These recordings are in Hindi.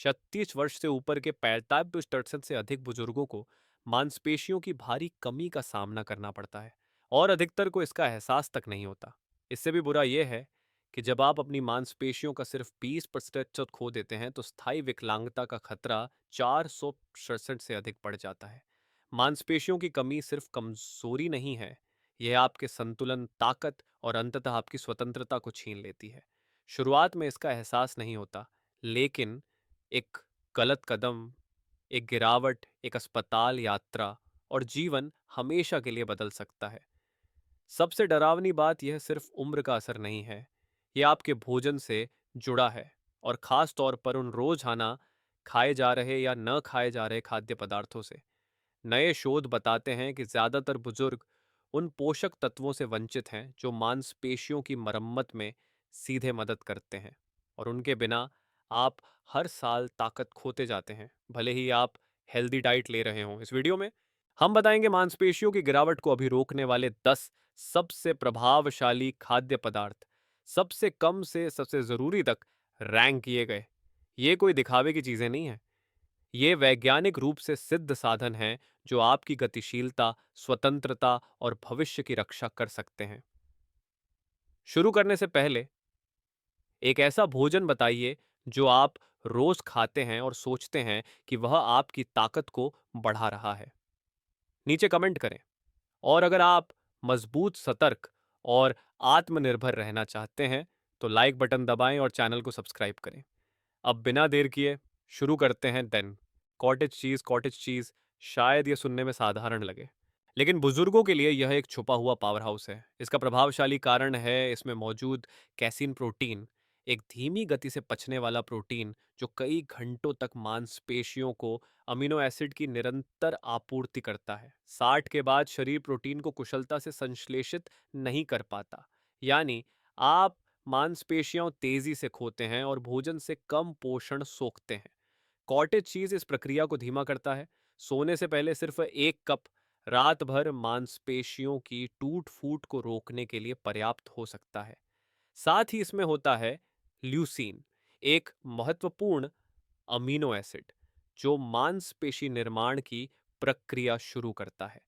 36 वर्ष से ऊपर के 45% से अधिक बुजुर्गों को मांसपेशियों की भारी कमी का सामना करना पड़ता है और अधिकतर को इसका एहसास तक नहीं होता। इससे भी बुरा यह है कि जब आप अपनी मांसपेशियों का सिर्फ 20% खो देते हैं तो स्थायी विकलांगता का खतरा 467 से अधिक बढ़ जाता है। मांसपेशियों की कमी सिर्फ कमजोरी नहीं है, यह आपके संतुलन, ताकत और अंततः आपकी स्वतंत्रता को छीन लेती है। शुरुआत में इसका एहसास नहीं होता, लेकिन एक गलत कदम, एक गिरावट, एक अस्पताल यात्रा और जीवन हमेशा के लिए बदल सकता है। सबसे डरावनी बात यह सिर्फ उम्र का असर नहीं है, यह आपके भोजन से जुड़ा है और खास तौर पर उन रोजाना खाए जा रहे या न खाए जा रहे खाद्य पदार्थों से। नए शोध बताते हैं कि ज्यादातर बुजुर्ग उन पोषक तत्वों से वंचित हैं जो मांसपेशियों की मरम्मत में सीधे मदद करते हैं, और उनके बिना आप हर साल ताकत खोते जाते हैं, भले ही आप हेल्दी डाइट ले रहे हों। इस वीडियो में हम बताएंगे मांसपेशियों की गिरावट को अभी रोकने वाले 10 सबसे प्रभावशाली खाद्य पदार्थ, सबसे कम से सबसे जरूरी तक रैंक किए गए। ये कोई दिखावे की चीजें नहीं है, ये वैज्ञानिक रूप से सिद्ध साधन हैं जो आपकी गतिशीलता, स्वतंत्रता और भविष्य की रक्षा कर सकते हैं। शुरू करने से पहले एक ऐसा भोजन बताइए जो आप रोज खाते हैं और सोचते हैं कि वह आपकी ताकत को बढ़ा रहा है। नीचे कमेंट करें। और अगर आप मजबूत, सतर्क और आत्मनिर्भर रहना चाहते हैं तो लाइक बटन दबाएं और चैनल को सब्सक्राइब करें। अब बिना देर किए शुरू करते हैं। देन कॉटेज चीज शायद ये सुनने में साधारण लगे, लेकिन बुजुर्गों के लिए यह एक छुपा हुआ पावर हाउस है। इसका प्रभावशाली कारण है इसमें मौजूद कैसीन प्रोटीन, एक धीमी गति से पचने वाला प्रोटीन जो कई घंटों तक मांसपेशियों को अमीनो एसिड की निरंतर आपूर्ति करता है। 60 के बाद शरीर प्रोटीन को कुशलता से संश्लेषित नहीं कर पाता, यानी आप मांसपेशियां तेजी से खोते हैं और भोजन से कम पोषण सोखते हैं। कॉटेज चीज इस प्रक्रिया को धीमा करता है। सोने से पहले सिर्फ 1 कप रात भर मांसपेशियों की टूट फूट को रोकने के लिए पर्याप्त हो सकता है। साथ ही इसमें होता है ल्यूसीन, एक महत्वपूर्ण अमीनो एसिड जो मांसपेशी निर्माण की प्रक्रिया शुरू करता है।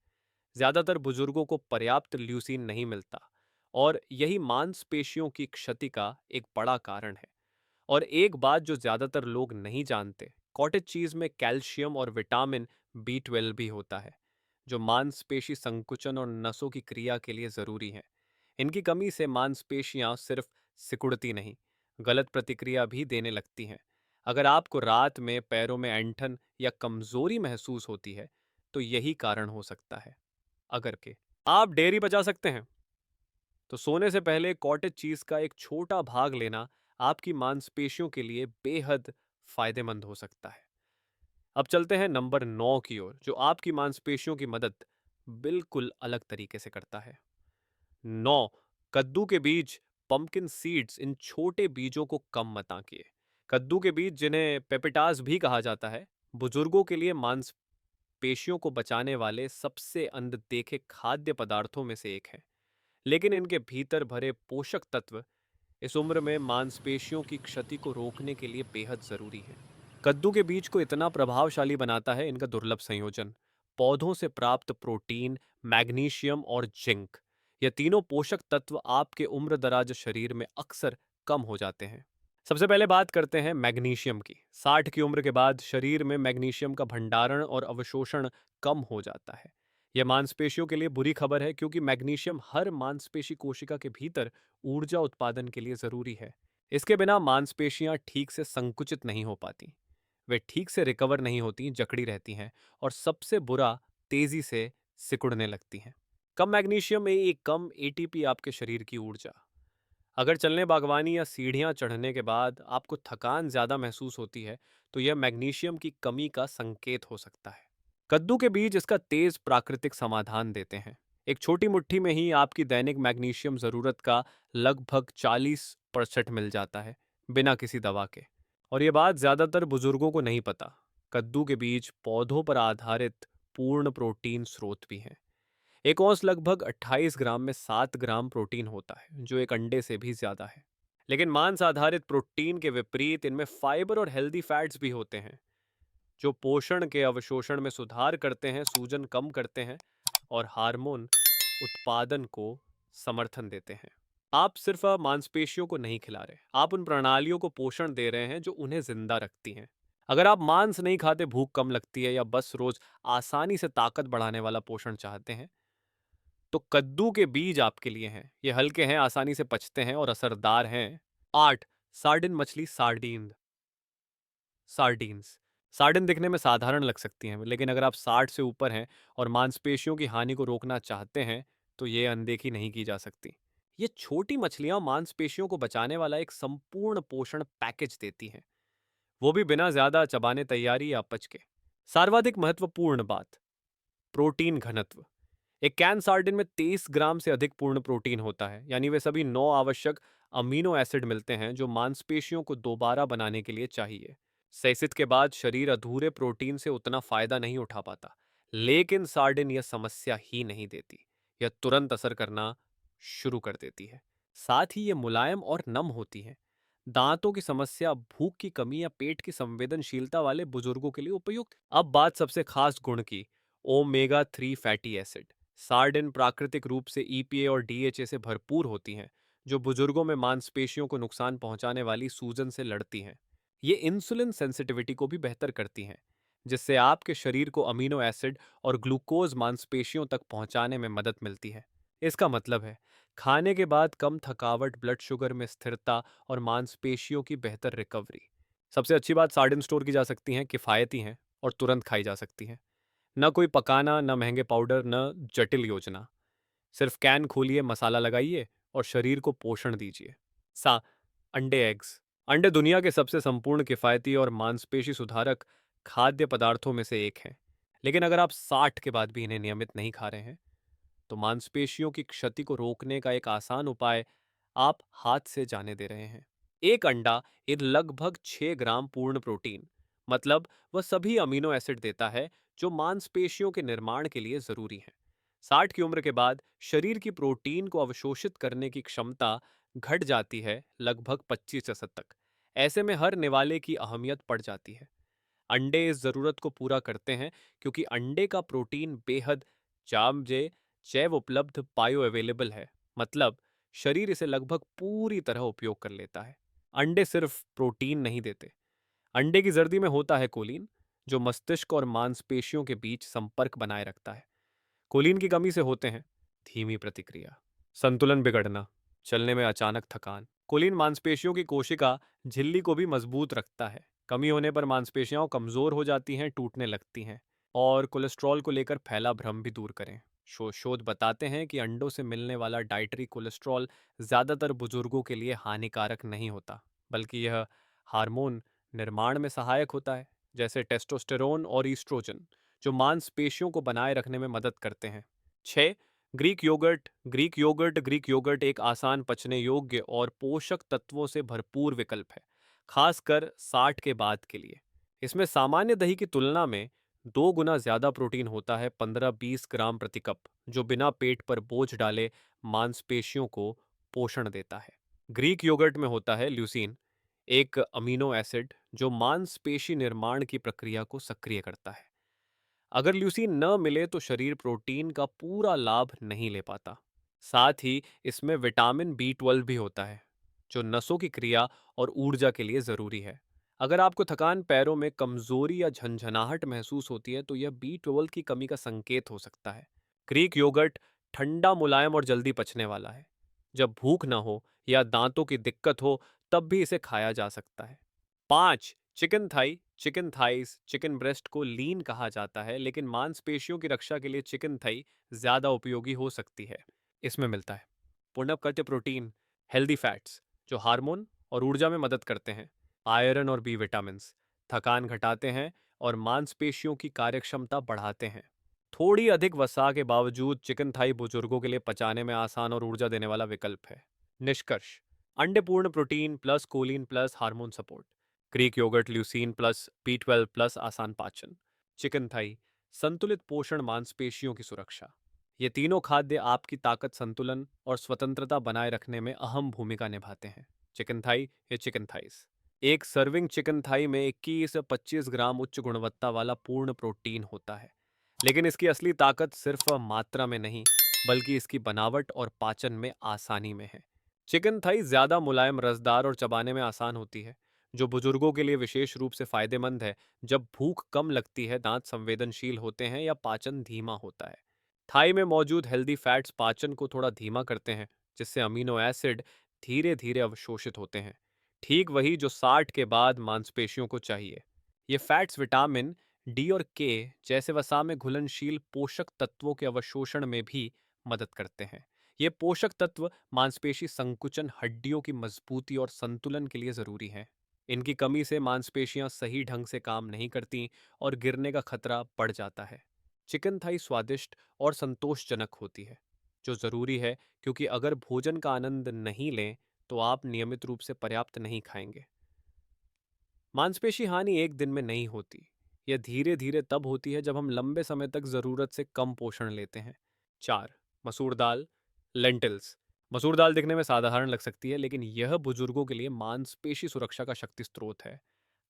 ज्यादातर बुजुर्गों को पर्याप्त ल्यूसीन नहीं मिलता और यही मांसपेशियों की क्षति का एक बड़ा कारण है। और एक बात जो ज्यादातर लोग नहीं जानते, कॉटेज चीज में कैल्शियम और विटामिन B12 भी होता है जो मांसपेशी संकुचन और नसों की क्रिया के लिए जरूरी है। इनकी कमी से मांसपेशियां सिर्फ सिकुड़ती नहीं, गलत प्रतिक्रिया भी देने लगती हैं। अगर आपको रात में पैरों में ऐंठन या कमजोरी महसूस होती है तो यही कारण हो सकता है। अगर के आप डेयरी बचा सकते हैं तो सोने से पहले कॉटेज चीज का एक छोटा भाग लेना आपकी मांसपेशियों के लिए बेहद फायदेमंद हो सकता है। अब चलते हैं नंबर 9 की ओर, जो आपकी मांसपेशियों की मदद बिल्कुल अलग तरीके से करता है। 9, कद्दू के बीज, पंपकिन सीड्स। इन छोटे बीजों को कम मत आंकिए। कद्दू के बीज, जिन्हें पेपिटास भी कहा जाता है, बुजुर्गों के लिए मांसपेशियों को बचाने वाले सबसे अनदेखे खाद्य पदार्थों में से एक है। लेकिन इनके भीतर भरे पोषक तत्व इस उम्र में मांसपेशियों की क्षति को रोकने के लिए बेहद जरूरी है। कद्दू के बीज को इतना प्रभावशाली बनाता है इनका दुर्लभ संयोजन, पौधों से प्राप्त प्रोटीन, मैग्नीशियम और जिंक। ये तीनों पोषक तत्व आपके उम्र दराज शरीर में अक्सर कम हो जाते हैं। सबसे पहले बात करते हैं मैग्नीशियम की। 60 की उम्र के बाद शरीर में मैग्नीशियम का भंडारण और अवशोषण कम हो जाता है। यह मांसपेशियों के लिए बुरी खबर है क्योंकि मैग्नीशियम हर मांसपेशी कोशिका के भीतर ऊर्जा उत्पादन के लिए जरूरी है। इसके बिना मांसपेशियां ठीक से संकुचित नहीं हो पाती, वे ठीक से रिकवर नहीं होती, जकड़ी रहती हैं और सबसे बुरा, तेजी से सिकुड़ने लगती हैं। कम मैग्नीशियम में एक कम एटीपी आपके शरीर की ऊर्जा। अगर चलने, बागवानी या सीढ़ियां चढ़ने के बाद आपको थकान ज्यादा महसूस होती है तो यह मैग्नीशियम की कमी का संकेत हो सकता है। कद्दू के बीज इसका तेज प्राकृतिक समाधान देते हैं। एक छोटी मुट्ठी में ही आपकी दैनिक मैग्नीशियम जरूरत का लगभग 40% मिल जाता है, बिना किसी दवा के। और ये बात ज्यादातर बुजुर्गों को नहीं पता। कद्दू के बीज पौधों पर आधारित पूर्ण प्रोटीन स्रोत भी हैं। एक औंस लगभग 28 ग्राम में 7 ग्राम प्रोटीन होता है, जो एक अंडे से भी ज्यादा है। लेकिन मांस आधारित प्रोटीन के विपरीत इनमें फाइबर और हेल्दी फैट्स भी होते हैं, जो पोषण के अवशोषण में सुधार करते हैं, सूजन कम करते हैं और हार्मोन उत्पादन को समर्थन देते हैं। आप सिर्फ मांसपेशियों को नहीं खिला रहे, आप उन प्रणालियों को पोषण दे रहे हैं जो उन्हें जिंदा रखती हैं। अगर आप मांस नहीं खाते, भूख कम लगती है या बस रोज आसानी से ताकत बढ़ाने वाला पोषण चाहते हैं, तो कद्दू के बीज आपके लिए हैं। ये हल्के हैं, आसानी से पचते हैं और असरदार हैं। 8. सार्डिन मछली सार्डीन सार्डीन्स सार्डिन दिखने में साधारण लग सकती हैं, लेकिन अगर आप 60 से ऊपर हैं और मांसपेशियों की हानि को रोकना चाहते हैं, तो ये अनदेखी नहीं की जा सकती। ये छोटी मछलियां मांसपेशियों को बचाने वाला एक संपूर्ण पोषण पैकेज देती हैं, वो भी बिना ज्यादा चबाने तैयारी या अपच के। सर्वाधिक महत्वपूर्ण बात, प्रोटीन घनत्व। एक कैन सार्डिन में 23 ग्राम से अधिक पूर्ण प्रोटीन होता है, यानी वे सभी 9 आवश्यक अमीनो एसिड मिलते हैं जो मांसपेशियों को दोबारा बनाने के लिए चाहिए। सेसित के बाद शरीर अधूरे प्रोटीन से उतना फायदा नहीं उठा पाता, लेकिन सार्डिन यह समस्या ही नहीं देती। यह तुरंत असर करना शुरू कर देती है। साथ ही ये मुलायम और नम होती है। दांतों की समस्या, भूख की कमी या पेट की संवेदनशीलता वाले बुजुर्गों के लिए उपयुक्त। अब बात सबसे खास गुण की, ओमेगा 3 फैटी एसिड। सार्डिन प्राकृतिक रूप से ईपीए और डीएचए से भरपूर होती हैं, जो बुजुर्गों में मांसपेशियों को नुकसान पहुंचाने वाली सूजन से लड़ती हैं। ये इंसुलिन सेंसिटिविटी को भी बेहतर करती हैं, जिससे आपके शरीर को अमीनो एसिड और ग्लूकोज मांसपेशियों तक पहुंचाने में मदद मिलती है। इसका मतलब है, खाने के बाद कम थकावट, ब्लड शुगर में स्थिरता और मांसपेशियों की बेहतर रिकवरी। सबसे अच्छी बात, सार्डिन स्टोर की जा सकती हैं, किफ़ायती हैं और तुरंत खाई जा सकती हैं। न कोई पकाना, न महंगे पाउडर, न जटिल योजना। सिर्फ कैन खोलिए, मसाला लगाइए और शरीर को पोषण दीजिए। सा अंडे एग्स। अंडे दुनिया के सबसे संपूर्ण, किफ़ायती और मांसपेशी सुधारक खाद्य पदार्थों में से एक हैं। लेकिन अगर आप 60 के बाद भी इन्हें नियमित नहीं खा रहे हैं, तो मांसपेशियों की क्षति को रोकने का एक आसान उपाय आप हाथ से जाने दे रहे हैं। एक अंडा एक लगभग 6 ग्राम पूर्ण प्रोटीन, मतलब वह सभी अमीनो एसिड देता है जो मांसपेशियों के निर्माण के लिए जरूरी हैं। 60 की उम्र के बाद शरीर की प्रोटीन को अवशोषित करने की क्षमता घट जाती है लगभग 25% तक। ऐसे में हर निवाले की अहमियत पड़ जाती है। अंडे इस जरूरत को पूरा करते हैं, क्योंकि अंडे का प्रोटीन बेहद जामजे जैव उपलब्ध बायो अवेलेबल है, मतलब शरीर इसे लगभग पूरी तरह उपयोग कर लेता है। अंडे सिर्फ प्रोटीन नहीं देते, अंडे की जर्दी में होता है कोलिन, जो मस्तिष्क और मांसपेशियों के बीच संपर्क बनाए रखता है। कोलिन की कमी से होते हैं धीमी प्रतिक्रिया, संतुलन बिगड़ना, चलने में अचानक थकान। कोलिन मांसपेशियों की कोशिका झिल्ली को भी मजबूत रखता है। कमी होने पर मांसपेशियां कमजोर हो जाती हैं, टूटने लगती हैं। और कोलेस्ट्रॉल को लेकर फैला भ्रम भी दूर करें। शोध बताते हैं कि अंडों से मिलने वाला डाइटरी कोलेस्ट्रॉल ज्यादातर बुजुर्गों के लिए हानिकारक नहीं होता, बल्कि यह हार्मोन निर्माण में सहायक होता है, जैसे टेस्टोस्टेरोन और ईस्ट्रोजन, जो मांसपेशियों को बनाए रखने में मदद करते हैं। 6. ग्रीक योगर्ट एक आसान, पचने योग्य और पोषक तत्वों से भरपूर विकल्प है, खासकर 60 के बाद के लिए। इसमें सामान्य दही की तुलना में 2 गुना ज्यादा प्रोटीन होता है, 15-20 ग्राम प्रति कप, जो बिना पेट पर बोझ डाले मांसपेशियों को पोषण देता है। ग्रीक योगर्ट में होता है ल्यूसीन, एक अमीनो एसिड जो मांसपेशी निर्माण की प्रक्रिया को सक्रिय करता है। अगर ल्यूसीन न मिले तो शरीर प्रोटीन का पूरा लाभ नहीं ले पाता। साथ ही इसमें विटामिन B12 भी होता है, जो नसों की क्रिया और ऊर्जा के लिए जरूरी है। अगर आपको थकान, पैरों में कमजोरी या झंझनाहट महसूस होती है, तो यह B12 की कमी का संकेत हो सकता है। ग्रीक योगर्ट ठंडा, मुलायम और जल्दी पचने वाला है। जब भूख ना हो या दांतों की दिक्कत हो, तब भी इसे खाया जा सकता है। 5. चिकन थाइस, चिकन ब्रेस्ट को लीन कहा जाता है, लेकिन मांसपेशियों की रक्षा के लिए चिकन थाई ज्यादा उपयोगी हो सकती है। इसमें मिलता है पुनर्कट्य प्रोटीन, हेल्दी फैट्स जो हार्मोन और ऊर्जा में मदद करते हैं, आयरन और बी विटामिन्स थकान घटाते हैं और मांसपेशियों की कार्यक्षमता बढ़ाते हैं। थोड़ी अधिक वसा के बावजूद चिकन थाई बुजुर्गों के लिए पचाने में आसान और ऊर्जा देने वाला विकल्प है। निष्कर्ष, अंडे पूर्ण protein plus choline plus hormone support, Greek yoghurt leucine plus B12 plus आसान पाचन, चिकन थाई संतुलित पोषण, मांसपेशियों की सुरक्षा। ये तीनों खाद्य आपकी ताकत, संतुलन और स्वतंत्रता बनाए रखने में अहम भूमिका निभाते हैं। चिकन थाई या चिकन थाइस। एक सर्विंग चिकन थाई में 21 से 25 ग्राम उच्च गुणवत्ता वाला पूर्ण प्रोटीन होता है, लेकिन इसकी असली ताकत सिर्फ मात्रा में नहीं, बल्कि इसकी बनावट और पाचन में आसानी में है। चिकन थाई ज्यादा मुलायम, रसदार और चबाने में आसान होती है, जो बुजुर्गों के लिए विशेष रूप से फायदेमंद है जब भूख कम लगती है, दांत संवेदनशील होते हैं या पाचन धीमा होता है। थाई में मौजूद हेल्दी फैट्स पाचन को थोड़ा धीमा करते हैं, जिससे अमीनो एसिड धीरे धीरे अवशोषित होते हैं, ठीक वही जो 60 के बाद मांसपेशियों को चाहिए। ये फैट्स विटामिन डी और के जैसे वसा में घुलनशील पोषक तत्वों के अवशोषण में भी मदद करते हैं। ये पोषक तत्व मांसपेशी संकुचन, हड्डियों की मजबूती और संतुलन के लिए जरूरी हैं। इनकी कमी से मांसपेशियां सही ढंग से काम नहीं करती और गिरने का खतरा बढ़ जाता है। चिकन थाई स्वादिष्ट और संतोषजनक होती है, जो जरूरी है, क्योंकि अगर भोजन का आनंद नहीं लें तो आप नियमित रूप से पर्याप्त नहीं खाएंगे। मांसपेशी हानि एक दिन में नहीं होती। यह धीरे धीरे तब होती है जब हम लंबे समय तक जरूरत से कम पोषण लेते हैं। 4. मसूर दाल, लेंटिल्स। मसूर दाल दिखने में साधारण लग सकती है, लेकिन यह बुजुर्गों के लिए मांसपेशी सुरक्षा का शक्ति स्रोत है,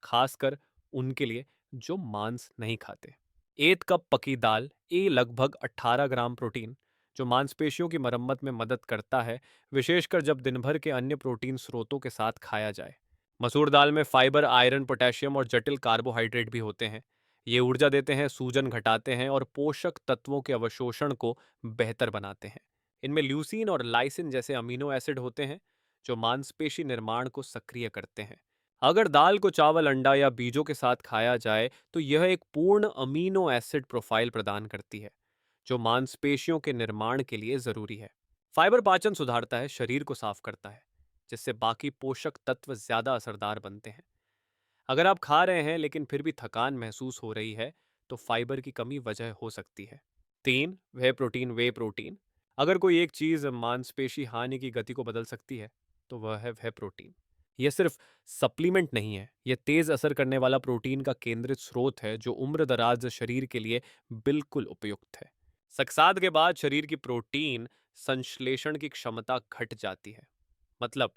खासकर उनके लिए जो मांस नहीं खाते। 1 कप पकी दाल, ये लगभग 18 ग्राम प्रोटीन, जो मांसपेशियों की मरम्मत में मदद करता है, विशेषकर जब दिन भर के अन्य प्रोटीन स्रोतों के साथ खाया जाए। मसूर दाल में फाइबर, आयरन, पोटेशियम और जटिल कार्बोहाइड्रेट भी होते हैं। ये ऊर्जा देते हैं, सूजन घटाते हैं और पोषक तत्वों के अवशोषण को बेहतर बनाते हैं। इनमें ल्यूसीन और लाइसिन जैसे अमीनो एसिड होते हैं, जो मांसपेशी निर्माण को सक्रिय करते हैं। अगर दाल को चावल, अंडा या बीजों के साथ खाया जाए तो यह एक पूर्ण अमीनो एसिड प्रोफाइल प्रदान करती है, जो मांसपेशियों के निर्माण के लिए जरूरी है। फाइबर पाचन सुधारता है, शरीर को साफ करता है, जिससे बाकी पोषक तत्व ज्यादा असरदार बनते हैं। अगर आप खा रहे हैं लेकिन फिर भी थकान महसूस हो रही है, तो फाइबर की कमी वजह हो सकती है। 3. वे प्रोटीन। अगर कोई एक चीज मांसपेशी हानि की गति को बदल सकती है, तो वह है वे प्रोटीन। यह सिर्फ सप्लीमेंट नहीं है, यह तेज असर करने वाला प्रोटीन का केंद्रित स्रोत है, जो उम्र दराज शरीर के लिए बिल्कुल उपयुक्त है। सक्साद के बाद शरीर की प्रोटीन संश्लेषण की क्षमता घट जाती है। मतलब,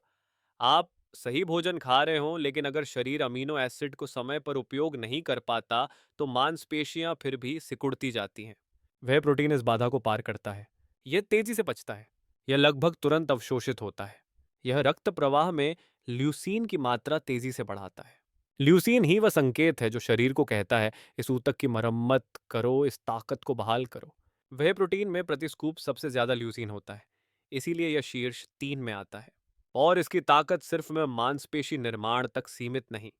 आप सही भोजन खा रहे हो, लेकिन अगर शरीर अमीनो एसिड को समय पर उपयोग नहीं कर पाता, तो मांसपेशियां फिर भी सिकुड़ती जाती हैं। वह प्रोटीन इस बाधा को पार करता है। यह तेजी से पचता है। यह लगभग तुरंत अवशोषित होता है। यह रक्त प्रवाह में ल्यूसीन की मात्रा तेजी से बढ़ाता है। ल्यूसीन ही वह संकेत है जो शरीर को कहता है, इस ऊतक की मरम्मत करो, इस ताकत को बहाल करो। वह प्रोटीन में प्रति स्कूप सबसे ज्यादा ल्यूसीन होता है, इसीलिए यह शीर्ष 3 में आता है। और इसकी ताकत सिर्फ में मांसपेशी निर्माण तक सीमित नहीं।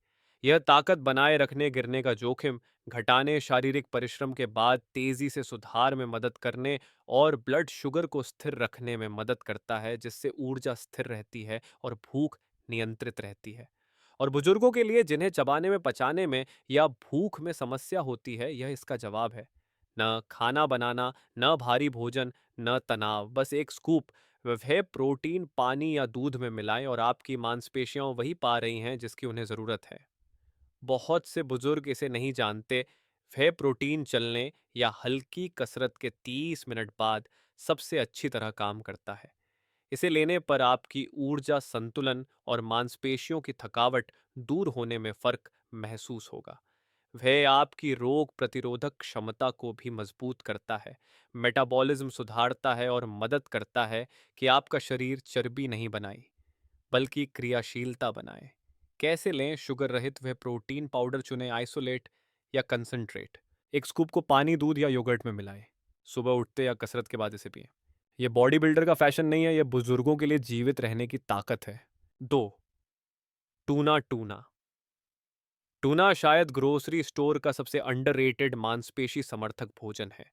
यह ताकत बनाए रखने, गिरने का जोखिम घटाने, शारीरिक परिश्रम के बाद तेजी से सुधार में मदद करने और ब्लड शुगर को स्थिर रखने में मदद करता है, जिससे ऊर्जा स्थिर रहती है और भूख नियंत्रित रहती है। और बुजुर्गों के लिए जिन्हें चबाने में, पचाने में या भूख में समस्या होती है, यह इसका जवाब है। न खाना बनाना, न भारी भोजन, न तनाव, बस एक स्कूप वह प्रोटीन पानी या दूध में मिलाएं और आपकी मांसपेशियां वही पा रही हैं जिसकी उन्हें जरूरत है। बहुत से बुजुर्ग इसे नहीं जानते। वह प्रोटीन चलने या हल्की कसरत के 30 मिनट बाद सबसे अच्छी तरह काम करता है। इसे लेने पर आपकी ऊर्जा संतुलन और मांसपेशियों की थकावट दूर होने में फर्क महसूस होगा। वह आपकी रोग प्रतिरोधक क्षमता को भी मजबूत करता है, मेटाबॉलिज्म सुधारता है और मदद करता है कि आपका शरीर चर्बी नहीं बनाए, बल्कि क्रियाशीलता बनाए। कैसे लें? शुगर रहित वह प्रोटीन पाउडर चुनें, आइसोलेट या कंसंट्रेट। एक स्कूप को पानी, दूध या योगर्ट में मिलाएं। सुबह उठते या कसरत के बाद इसे पिएं। यह बॉडी बिल्डर का फैशन नहीं है, यह बुजुर्गों के लिए जीवित रहने की ताकत है। 2. Tuna tuna. टूना शायद ग्रोसरी स्टोर का सबसे अंडररेटेड मांसपेशी समर्थक भोजन है।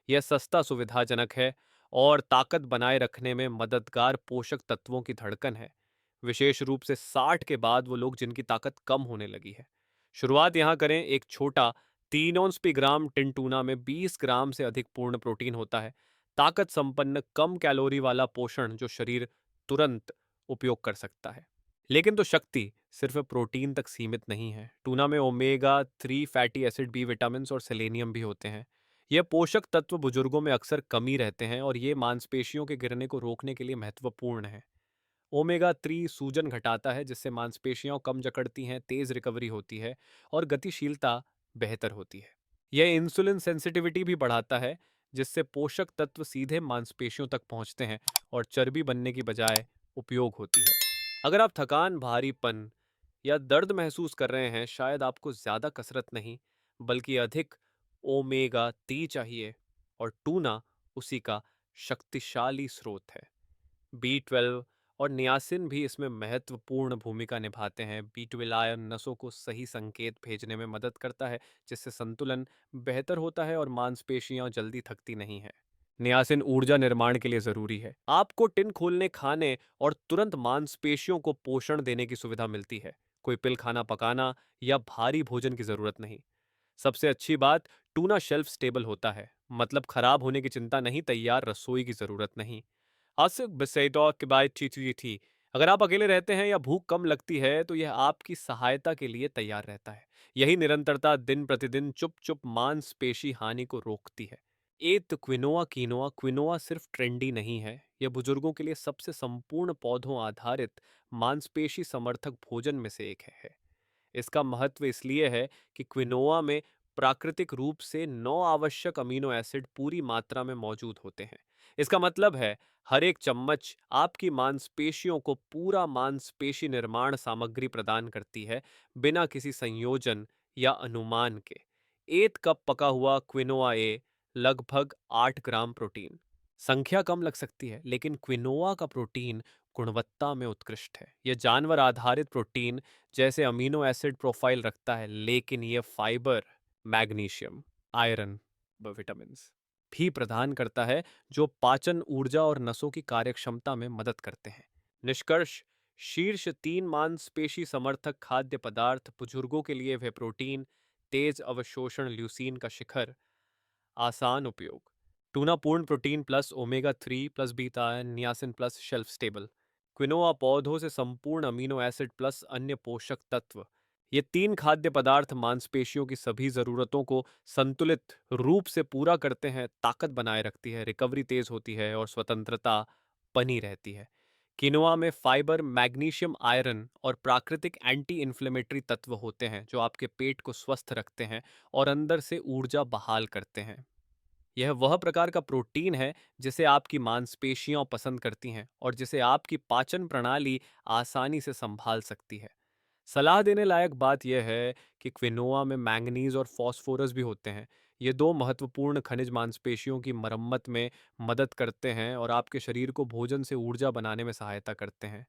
यह सस्ता, सुविधाजनक है और ताकत बनाए रखने में मददगार पोषक तत्वों की धड़कन है, विशेष रूप से 60 के बाद वो लोग जिनकी ताकत कम होने लगी है। शुरुआत यहाँ करें। एक छोटा 3 औंस ग्राम टिन टूना में 20 ग्राम से अधिक पूर्ण प्रोटीन होता है, ताकत संपन्न, कम कैलोरी वाला पोषण जो शरीर तुरंत उपयोग कर सकता है। लेकिन तो शक्ति सिर्फ प्रोटीन तक सीमित नहीं है। टूना में omega 3 fatty acid, B vitamin और सेलेनियम भी होते हैं। यह पोषक तत्व बुजुर्गों में अक्सर कमी रहते हैं और ये मांसपेशियों के गिरने को रोकने के लिए महत्वपूर्ण है। ओमेगा 3 सूजन घटाता है, जिससे मांसपेशियां कम जकड़ती हैं, तेज रिकवरी होती है और गतिशीलता बेहतर होती है। यह इंसुलिन सेंसिटिविटी भी बढ़ाता है, जिससे पोषक तत्व सीधे मांसपेशियों तक पहुंचते हैं और चर्बी बनने की बजाय उपयोग होती है। अगर आप थकान, भारीपन या दर्द महसूस कर रहे हैं, शायद आपको ज्यादा कसरत नहीं बल्कि अधिक ओमेगा 3 चाहिए, और टूना उसी का शक्तिशाली स्रोत है। बी 12 और नियासिन भी इसमें महत्वपूर्ण भूमिका निभाते हैं। बी 12 आयन नसों को सही संकेत भेजने में मदद करता है, जिससे संतुलन बेहतर होता है और मांसपेशियां जल्दी थकती नहीं है। नियासिन ऊर्जा निर्माण के लिए जरूरी है। आपको टिन खोलने, खाने और तुरंत मांसपेशियों को पोषण देने की सुविधा मिलती है। कोई पिल खाना पकाना या भारी भोजन की जरूरत नहीं। सबसे अच्छी बात, टूना शेल्फ स्टेबल होता है, मतलब खराब होने की चिंता नहीं, तैयार रसोई की जरूरत नहीं। आसिफ बिसेडो के बाद थी। अगर आप अकेले रहते हैं या भूख कम लगती है, तो यह आपकी सहायता के लिए तैयार रहता है। यही निरंतरता दिन प्रतिदिन चुप चुप मांसपेशी हानि को रोकती है। एत क्विनोआ कीनोआ क्विनोआ सिर्फ ट्रेंडी नहीं है, यह बुजुर्गों के लिए सबसे संपूर्ण पौधों आधारित मांसपेशी समर्थक भोजन में से एक है। इसका महत्व इसलिए है कि क्विनोआ में प्राकृतिक रूप से 9 आवश्यक अमीनो एसिड पूरी मात्रा में मौजूद होते हैं। इसका मतलब है हर एक चम्मच आपकी मांसपेशियों को पूरा मांसपेशी निर्माण सामग्री प्रदान करती है, बिना किसी संयोजन या अनुमान के। 1 कप पका हुआ क्विनोआ ए लगभग 8 ग्राम प्रोटीन। संख्या कम लग सकती है, लेकिन क्विनोआ का प्रोटीन गुणवत्ता में उत्कृष्ट है। यह जानवर आधारित प्रोटीन जैसे अमीनो एसिड प्रोफाइल रखता है, लेकिन यह फाइबर, मैग्नीशियम, आयरन व विटामिन भी प्रदान करता है, जो पाचन, ऊर्जा और नसों की कार्यक्षमता में मदद करते हैं। निष्कर्ष, शीर्ष 3 मांसपेशी समर्थक खाद्य पदार्थ बुजुर्गों के लिए वे प्रोटीन, तेज अवशोषण ल्यूसीन का शिखर, आसान उपयोग। टूना पूर्ण protein plus omega 3 plus beta niacin plus shelf stable. Quinoa पौधों से संपूर्ण अमीनो एसिड प्लस अन्य पोषक तत्व। ये 3 खाद्य पदार्थ मांसपेशियों की सभी जरूरतों को संतुलित रूप से पूरा करते हैं, ताकत बनाए रखती है, रिकवरी तेज होती है और स्वतंत्रता बनी रहती है। किनोआ में फाइबर, मैग्नीशियम, आयरन और प्राकृतिक एंटी इन्फ्लेमेटरी तत्व होते हैं, जो आपके पेट को स्वस्थ रखते हैं और अंदर से ऊर्जा बहाल करते हैं। यह वह प्रकार का प्रोटीन है जिसे आपकी मांसपेशियां पसंद करती हैं और जिसे आपकी पाचन प्रणाली आसानी से संभाल सकती है। सलाह देने लायक बात यह है कि क्विनोआ में मैंगनीज और फास्फोरस भी होते हैं। ये 2 महत्वपूर्ण खनिज मांसपेशियों की मरम्मत में मदद करते हैं और आपके शरीर को भोजन से ऊर्जा बनाने में सहायता करते हैं।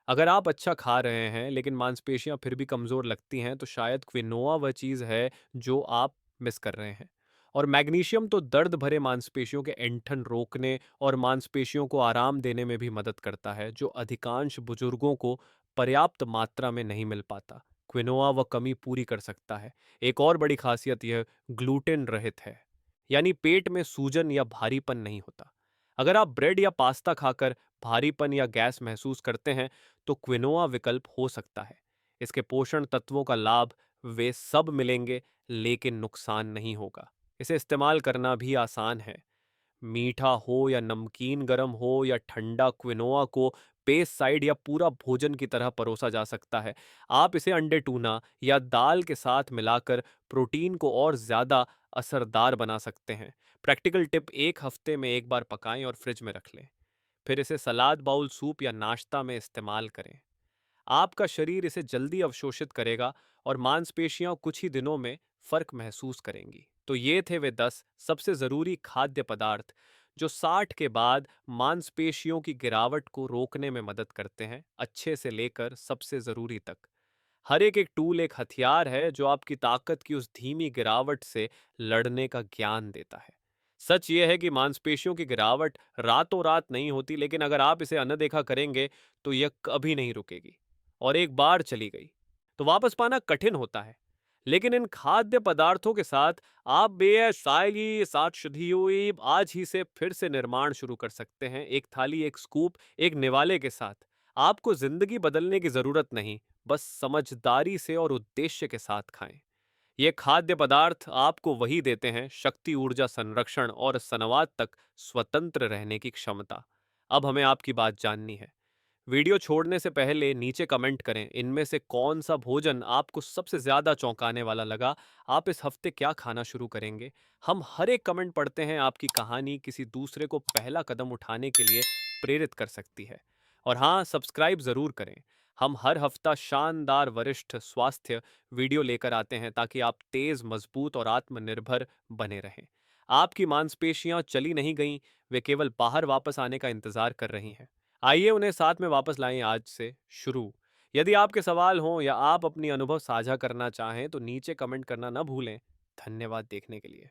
अगर आप अच्छा खा रहे हैं लेकिन मांसपेशियां फिर भी कमजोर लगती हैं, तो शायद क्विनोआ वह चीज है जो आप मिस कर रहे हैं। और मैग्नीशियम तो दर्द भरे मांसपेशियों के ऐंठन रोकने और मांसपेशियों को आराम देने में भी मदद करता है, जो अधिकांश बुजुर्गों को पर्याप्त मात्रा में नहीं मिल पाता। क्विनोआ वह कमी पूरी कर सकता है। एक और बड़ी खासियत यह ग्लूटेन रहित है, यानी पेट में सूजन या भारीपन नहीं होता। अगर आप ब्रेड या पास्ता खाकर भारीपन या गैस महसूस करते हैं, तो क्विनोआ विकल्प हो सकता है। इसके पोषण तत्वों का लाभ वे सब मिलेंगे, लेकिन नुकसान नहीं होगा। इसे इस्तेमाल करना भी आसान है। मीठा हो या नमकीन, गरम हो या ठंडा, क्विनोआ को पेस्ट साइड या पूरा भोजन की तरह परोसा जा सकता है। आप इसे अंडे, टूना या दाल के साथ मिलाकर प्रोटीन को और ज्यादा असरदार बना सकते हैं। प्रैक्टिकल टिप, 1 हफ्ते में एक बार पकाएं और फ्रिज में रख लें। फिर इसे सलाद, बाउल, सूप या नाश्ता में इस्तेमाल करें। आपका शरीर इसे जल्दी अवशोषित करेगा और मांसपेशियां कुछ ही दिनों में फर्क महसूस करेंगी। तो ये थे वे 10 सबसे जरूरी खाद्य पदार्थ जो 60 के बाद मांसपेशियों की गिरावट को रोकने में मदद करते हैं, अच्छे से लेकर सबसे जरूरी तक। हर एक टूल एक हथियार है जो आपकी ताकत की उस धीमी गिरावट से लड़ने का ज्ञान देता है। सच यह है कि मांसपेशियों की गिरावट रातों रात नहीं होती, लेकिन अगर आप इसे अनदेखा करेंगे तो यह कभी नहीं रुकेगी, और एक बार चली गई तो वापस पाना कठिन होता है। लेकिन इन खाद्य पदार्थों के साथ आप बेसाइली सात शुद्धि हुई आज ही से फिर से निर्माण शुरू कर सकते हैं, एक थाली, एक स्कूप, एक निवाले के साथ। आपको जिंदगी बदलने की जरूरत नहीं, बस समझदारी से और उद्देश्य के साथ खाएं। ये खाद्य पदार्थ आपको वही देते हैं, शक्ति, ऊर्जा, संरक्षण और सनवात तक स्वतंत्र रहने की क्षमता। अब हमें आपकी बात जाननी है। वीडियो छोड़ने से पहले नीचे कमेंट करें, इनमें से कौन सा भोजन आपको सबसे ज़्यादा चौंकाने वाला लगा? आप इस हफ्ते क्या खाना शुरू करेंगे? हम हर एक कमेंट पढ़ते हैं, आपकी कहानी किसी दूसरे को पहला कदम उठाने के लिए प्रेरित कर सकती है। और हाँ, सब्सक्राइब ज़रूर करें। हम हर हफ्ता शानदार वरिष्ठ स्वास्थ्य वीडियो लेकर आते हैं ताकि आप तेज़, मजबूत और आत्मनिर्भर बने रहें। आपकी मांसपेशियां चली नहीं गईं, वे केवल बाहर वापस आने का इंतज़ार कर रही हैं। आइए उन्हें साथ में वापस लाएं आज से शुरू। यदि आपके सवाल हों या आप अपनी अनुभव साझा करना चाहें तो नीचे कमेंट करना न भूलें। धन्यवाद देखने के लिए।